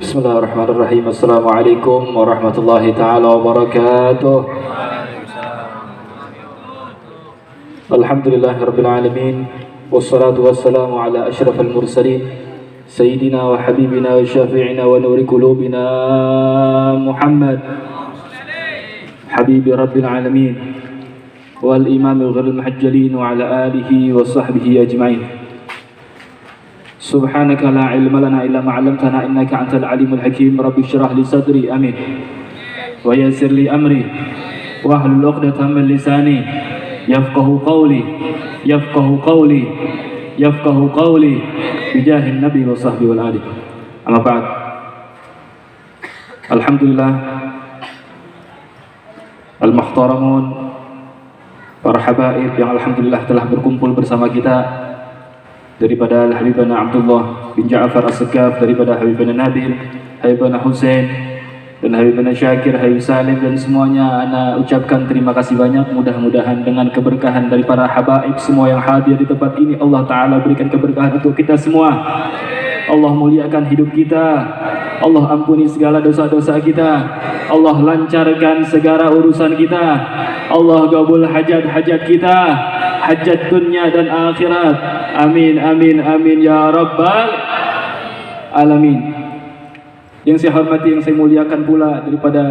Bismillahirrahmanirrahim. Assalamualaikum warahmatullahi taala wabarakatuh. Alhamdulillahirabbil alamin wassalatu wassalamu ala asyrafil mursalin sayyidina wa habibina wa syafi'ina wa nuri qulubina Muhammad habibi rabbil alamin wal imamil ghiril muhajjalin wa ala alihi wa sahbihi ajma'in. Subhanaka la ilma lana illa ma 'allamtana innaka antal alimul hakim. Rabbi shrah li sadri, amin, wa yassir li amri wa hlul 'uqdatam min lisani yafqahu qawli bijahin nabi wa sahbihi wal ali. Amma ba'd. Alhamdulillah, al-muhtaramun, para habaib yang alhamdulillah telah berkumpul bersama kita, daripada Habibana Abdullah bin Ja'far As-Sekaf, daripada Habibana Nabil, Habibana Hussein, dan Habibana Syakir, Habib Salim, dan semuanya ana ucapkan terima kasih banyak. Mudah-mudahan dengan keberkahan dari para habaib semua yang hadir di tempat ini, Allah Ta'ala berikan keberkahan untuk kita semua. Allah muliakan hidup kita, Allah ampuni segala dosa-dosa kita, Allah lancarkan segala urusan kita, Allah gabul hajat-hajat kita, hajat dunia dan akhirat. Amin, amin, amin ya rabbal alamin. Yang saya hormati, yang saya muliakan pula daripada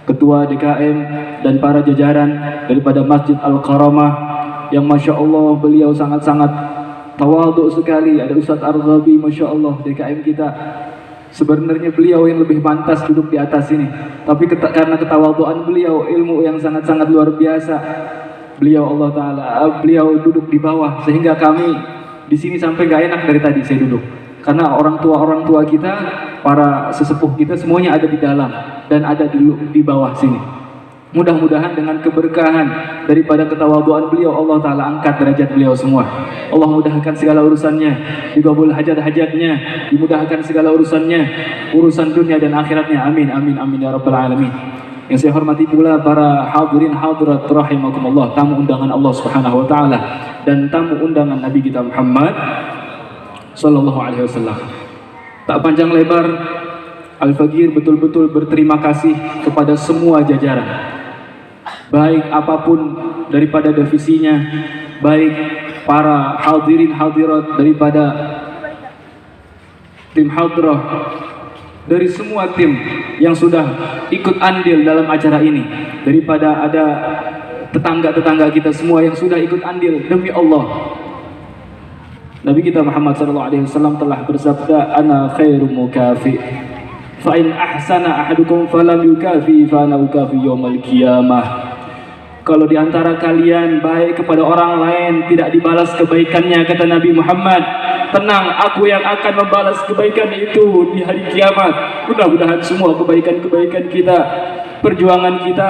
Ketua DKM dan para jajaran daripada Masjid Al-Karamah, yang Masya Allah beliau sangat-sangat tawadhu sekali. Ada Ustadz Ar-Ghabi, Masya Allah, DKM kita. Sebenarnya beliau yang lebih pantas duduk di atas ini, tapi karena ketawadhuan beliau, ilmu yang sangat-sangat luar biasa, beliau beliau duduk di bawah, sehingga kami di sini sampai gak enak dari tadi saya duduk, karena orang tua kita, para sesepuh kita semuanya ada di dalam dan ada di bawah sini. Mudah-mudahan dengan keberkahan daripada ketawadhuan beliau, Allah Ta'ala angkat derajat beliau semua. Allah mudahkan segala urusannya, digabul hajat-hajatnya, dimudahkan segala urusannya, urusan dunia dan akhiratnya. Amin, amin, amin ya rabbal alamin. Yang saya hormati pula para hadirin hadirat rahimakumullah, tamu undangan Allah Subhanahu wa taala dan tamu undangan Nabi kita Muhammad sallallahu alaihi wasallam. Tak panjang lebar, Al-Faqir betul-betul berterima kasih kepada semua jajaran, baik apapun daripada divisinya, baik para hadirin hadirat daripada tim hadrah, dari semua tim yang sudah ikut andil dalam acara ini, daripada ada tetangga-tetangga kita semua yang sudah ikut andil. Demi Allah, Nabi kita Muhammad SAW telah bersabda, ana khairum mukafi, fa in ahsana ahadukum falam yukafi fa ana ukafi yaumal qiyamah. Kalau diantara kalian baik kepada orang lain, tidak dibalas kebaikannya, kata Nabi Muhammad, tenang, aku yang akan membalas kebaikan itu di hari kiamat. Mudah-mudahan semua kebaikan-kebaikan kita, perjuangan kita,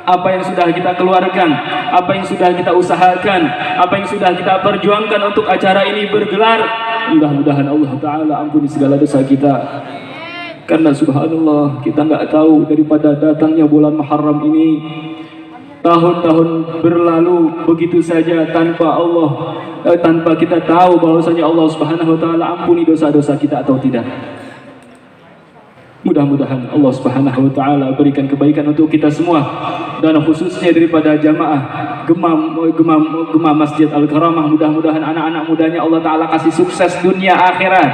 apa yang sudah kita keluarkan, apa yang sudah kita usahakan, apa yang sudah kita perjuangkan untuk acara ini bergelar, mudah-mudahan Allah Ta'ala ampuni segala dosa kita. Karena subhanallah, kita nggak tahu daripada datangnya bulan Muharram ini, tahun-tahun berlalu begitu saja tanpa kita tahu bahwasanya Allah Subhanahu wa taala ampuni dosa-dosa kita atau tidak. Mudah-mudahan Allah Subhanahu wa taala berikan kebaikan untuk kita semua, dan khususnya daripada jamaah gemam Masjid Al-Karamah. Mudah-mudahan anak-anak mudanya Allah taala kasih sukses dunia akhirat,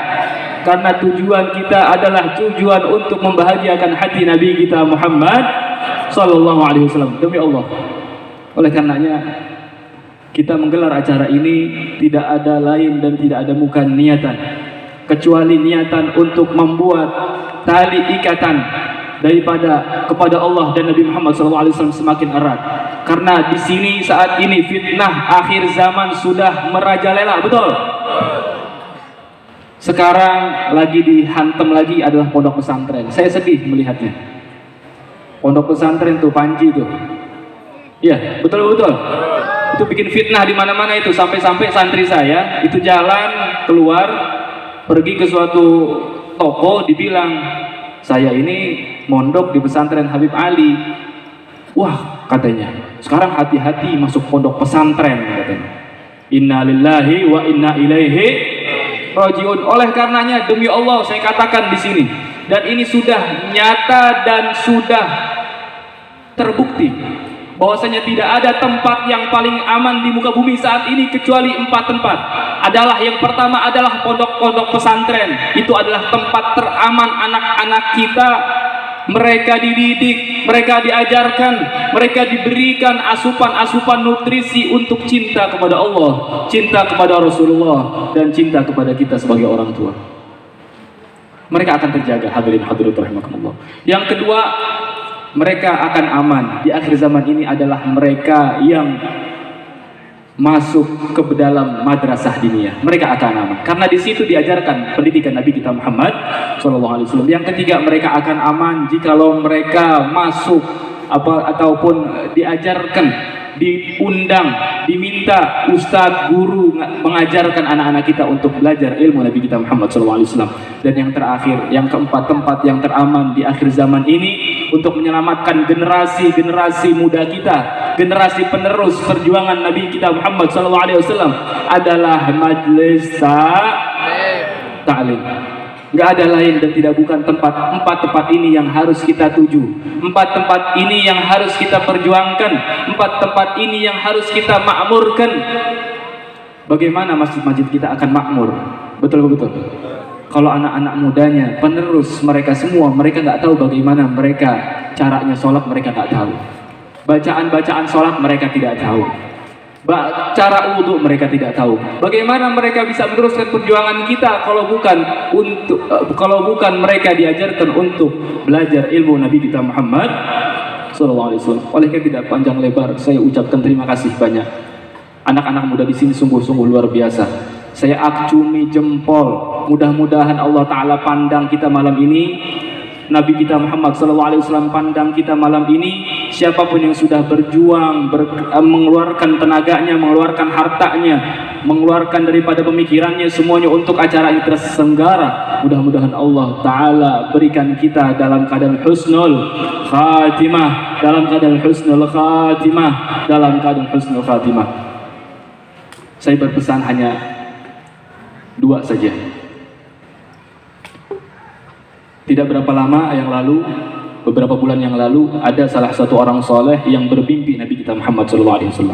karena tujuan kita adalah tujuan untuk membahagiakan hati Nabi kita Muhammad sallallahu alaihi wasallam. Demi Allah, oleh karenanya kita menggelar acara ini tidak ada lain dan tidak ada bukan niatan, kecuali niatan untuk membuat tali ikatan kepada Allah dan Nabi Muhammad sallallahu alaihi wasallam semakin erat. Karena di sini saat ini fitnah akhir zaman sudah merajalela, betul? Sekarang lagi dihantam lagi adalah pondok pesantren. Saya sedih melihatnya. Pondok pesantren tuh, Panji tuh, iya betul-betul, itu bikin fitnah di mana-mana itu. Sampai-sampai santri saya itu jalan keluar pergi ke suatu toko, dibilang saya ini mondok di pesantren Habib Ali. Wah, katanya sekarang hati-hati masuk pondok pesantren, katanya. Inna lillahi wa inna ilaihi rajiun. Oleh karenanya demi Allah saya katakan di sini, dan ini sudah nyata dan sudah terbukti bahwasanya tidak ada tempat yang paling aman di muka bumi saat ini kecuali 4 tempat. Yang pertama adalah pondok-pondok pesantren. Itu adalah tempat teraman anak-anak kita. Mereka dididik, mereka diajarkan, mereka diberikan asupan-asupan nutrisi untuk cinta kepada Allah, cinta kepada Rasulullah, dan cinta kepada kita sebagai orang tua. Mereka akan terjaga, hadirin hadirat rahimakumullah. Yang kedua, mereka akan aman di akhir zaman ini adalah mereka yang masuk ke dalam madrasah diniyah. Mereka akan aman karena di situ diajarkan pendidikan Nabi kita Muhammad SAW. Yang ketiga, mereka akan aman jikalau mereka masuk ataupun diajarkan, diundang, diminta ustadz, guru mengajarkan anak-anak kita untuk belajar ilmu Nabi kita Muhammad SAW. Dan yang terakhir, yang keempat, tempat yang teraman di akhir zaman ini untuk menyelamatkan generasi muda kita, generasi penerus perjuangan Nabi kita Muhammad SAW adalah majelis ta'lim. Nggak ada lain dan tidak bukan empat tempat ini yang harus kita tuju, 4 tempat ini yang harus kita perjuangkan, 4 tempat ini yang harus kita makmurkan. Bagaimana masjid-masjid kita akan makmur? Betul. Kalau anak-anak mudanya, penerus mereka semua, mereka nggak tahu bagaimana mereka caranya sholat, mereka nggak tahu. Bacaan-bacaan sholat mereka tidak tahu. Cara wudhu mereka tidak tahu. Bagaimana mereka bisa meneruskan perjuangan kita kalau bukan mereka diajarkan untuk belajar ilmu Nabi kita Muhammad SAW. Oleh karena tidak panjang lebar, saya ucapkan terima kasih banyak. Anak-anak muda di sini sungguh-sungguh luar biasa. Saya acungi jempol. Mudah-mudahan Allah Ta'ala pandang kita malam ini, Nabi kita Muhammad SAW pandang kita malam ini. Siapapun yang sudah berjuang, mengeluarkan tenaganya, mengeluarkan hartanya, mengeluarkan daripada pemikirannya, semuanya untuk acara ini terselenggara, mudah-mudahan Allah Ta'ala berikan kita dalam keadaan husnul khatimah, dalam keadaan husnul khatimah. Saya berpesan hanya 2 saja. Tidak berapa lama yang lalu, beberapa bulan yang lalu, ada salah satu orang soleh yang bermimpi Nabi kita Muhammad SAW.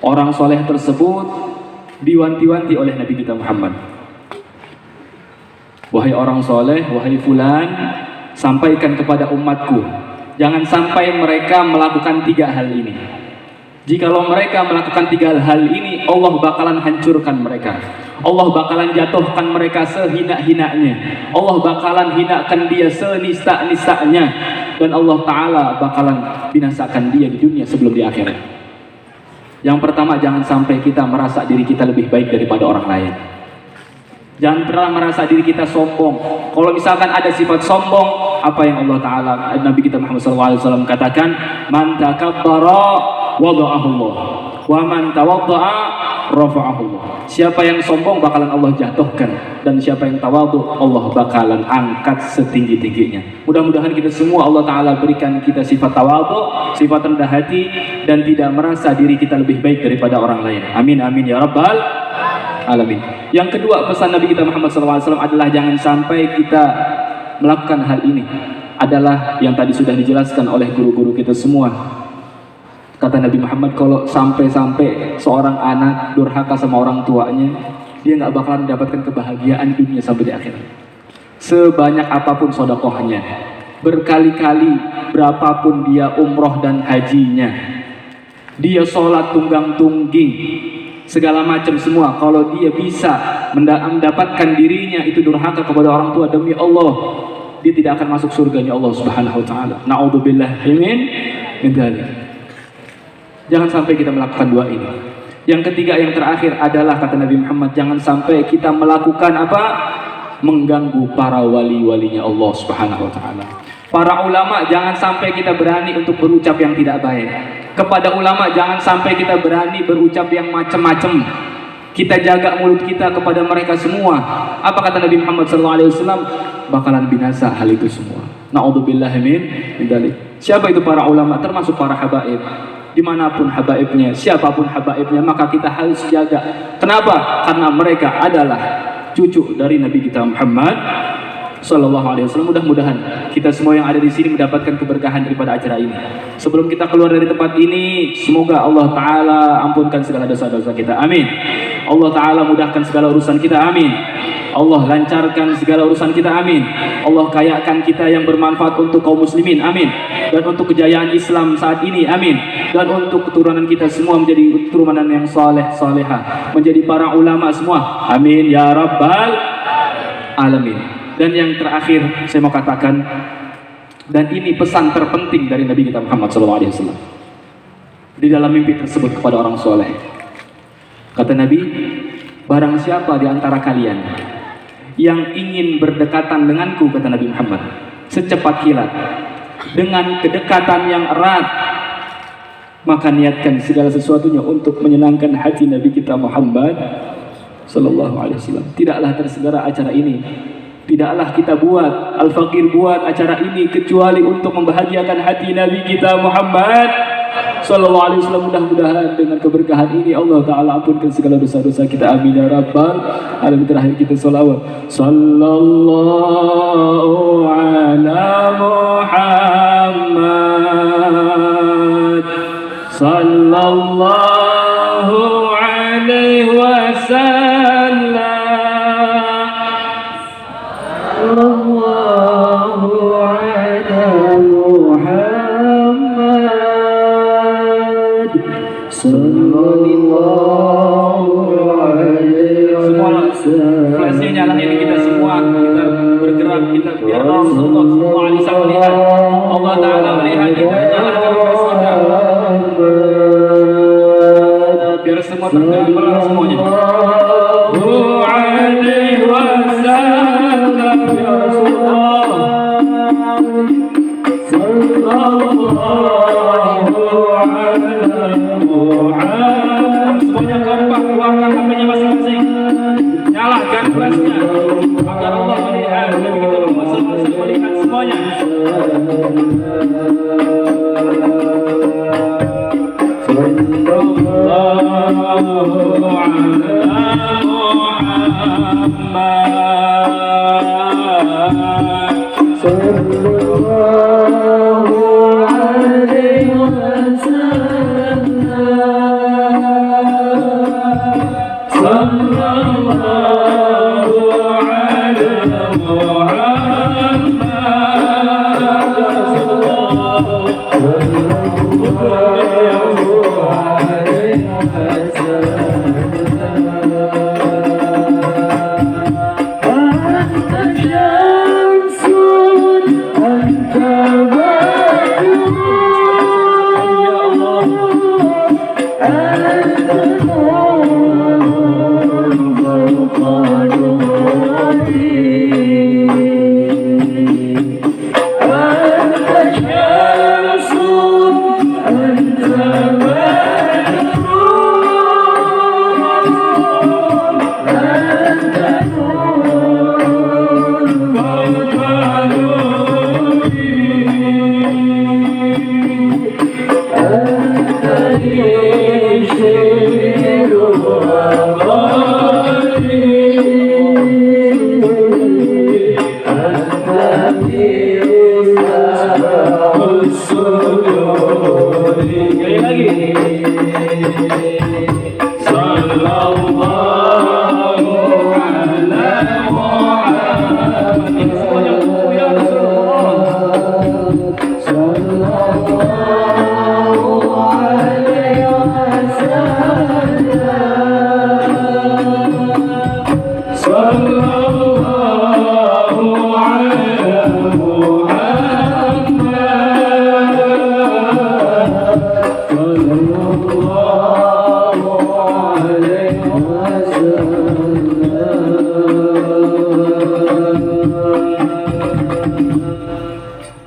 Orang soleh tersebut diwanti-wanti oleh Nabi kita Muhammad. Wahai orang soleh, wahai fulan, sampaikan kepada umatku, jangan sampai mereka melakukan 3 hal ini. Jikalau mereka melakukan 3 hal ini, Allah bakalan hancurkan mereka. Allah bakalan jatuhkan mereka sehina-hinanya. Allah bakalan hinakan dia senista-nistanya. Dan Allah Ta'ala bakalan binasakan dia di dunia sebelum di akhirat. Yang pertama, jangan sampai kita merasa diri kita lebih baik daripada orang lain. Jangan pernah merasa diri kita sombong. Kalau misalkan ada sifat sombong, apa yang Allah Ta'ala, Nabi kita Muhammad SAW katakan, man takabbara wada'ahullah, wa man tawadda'a rafa'ahullah. Siapa yang sombong bakalan Allah jatuhkan, dan siapa yang tawadhu Allah bakalan angkat setinggi-tingginya. Mudah-mudahan kita semua Allah Ta'ala berikan kita sifat tawadhu, sifat rendah hati, dan tidak merasa diri kita lebih baik daripada orang lain. Amin amin ya rabbal alamin. Yang kedua, pesan Nabi kita Muhammad SAW adalah jangan sampai kita melakukan hal ini. Adalah yang tadi sudah dijelaskan oleh guru-guru kita semua. Kata Nabi Muhammad, kalau sampai-sampai seorang anak durhaka sama orang tuanya, dia nggak bakalan mendapatkan kebahagiaan dunia sampai di akhirat. Sebanyak apapun sodakohnya, berkali-kali berapapun dia umroh dan hajinya, dia sholat tunggang-tungging, segala macam semua, kalau dia bisa mendapatkan dirinya itu durhaka kepada orang tua, demi Allah dia tidak akan masuk surganya Allah Subhanahu wa Ta'ala. Na'udzubillah min dzalik. Jangan sampai kita melakukan 2 ini. Yang ketiga, yang terakhir adalah kata Nabi Muhammad, jangan sampai kita melakukan apa? Mengganggu para wali-walinya Allah Subhanahu wa Ta'ala. Para ulama, jangan sampai kita berani untuk berucap yang tidak baik. Kepada ulama, jangan sampai kita berani berucap yang macam-macam. Kita jaga mulut kita kepada mereka semua. Apa kata Nabi Muhammad SAW? Bakalan binasa hal itu semua. Na'udzubillah min dzalik. Siapa itu para ulama? Termasuk para habaib. dimanapun habaibnya, siapapun habaibnya, maka kita harus jaga. Kenapa? Karena mereka adalah cucu dari Nabi kita Muhammad Sallallahu Alaihi Wasallam. Mudah-mudahan kita semua yang ada di sini mendapatkan keberkahan daripada acara ini. Sebelum kita keluar dari tempat ini, semoga Allah Ta'ala ampunkan segala dosa-dosa kita, amin. Allah Ta'ala mudahkan segala urusan kita, amin. Allah lancarkan segala urusan kita, amin. Allah kayakan kita yang bermanfaat untuk kaum muslimin, amin. Dan untuk kejayaan Islam saat ini, amin. Dan untuk keturunan kita semua menjadi keturunan yang saleh, salehah, menjadi para ulama semua, amin ya rabbal alamin. Dan yang terakhir saya mau katakan, dan ini pesan terpenting dari Nabi kita Muhammad SAW di dalam mimpi tersebut kepada orang soleh. Kata Nabi, barang siapa di antara kalian yang ingin berdekatan denganku, kata Nabi Muhammad, secepat kilat, dengan kedekatan yang erat, maka niatkan segala sesuatunya untuk menyenangkan hati Nabi kita Muhammad Sallallahu Alaihi Wasallam. Tidaklah terselenggara acara ini, tidaklah kita buat, Al-Fakir buat acara ini kecuali untuk membahagiakan hati Nabi kita Muhammad Sallallahu Alaihi Wasallam. Mudah-mudahan dengan keberkahan ini Allah Ta'ala ampunkan segala dosa-dosa kita, amin ya rabbal alamin. Terakhir kita sholawat, sallallahu ala Muhammad, sallallahu alaihi wasallam, sallallahu ala Muhammad, flashnya nyalain ini kita semua, kita bergerak, kita biar Rasulullah semua bisa melihat, Allah Ta'ala melihat kita, nyalakan flash kita biar semua tergambar semuanya. Alaihi wasallam ya Rasulullah, sallallahu ala Muhammad. Semuanya kompak, keluarkan HP-nya masing-masing, nyalakan flashnya agar Allah melihat, Nabi kita Muhammad melihat semuanya. Sallallahu ala Muhammad, sallallahu alaihi wasallam, sallallahu ala Muhammad,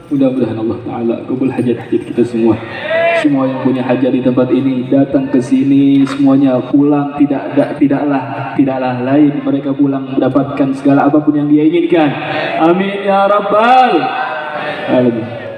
mudah-mudahan Allah Ta'ala kabul hajat-hajat kita semua. Semua yang punya hajat di tempat ini datang ke sini, semuanya pulang tidaklah lain, mereka pulang mendapatkan segala apapun yang dia inginkan. Amin ya rabbal alamin.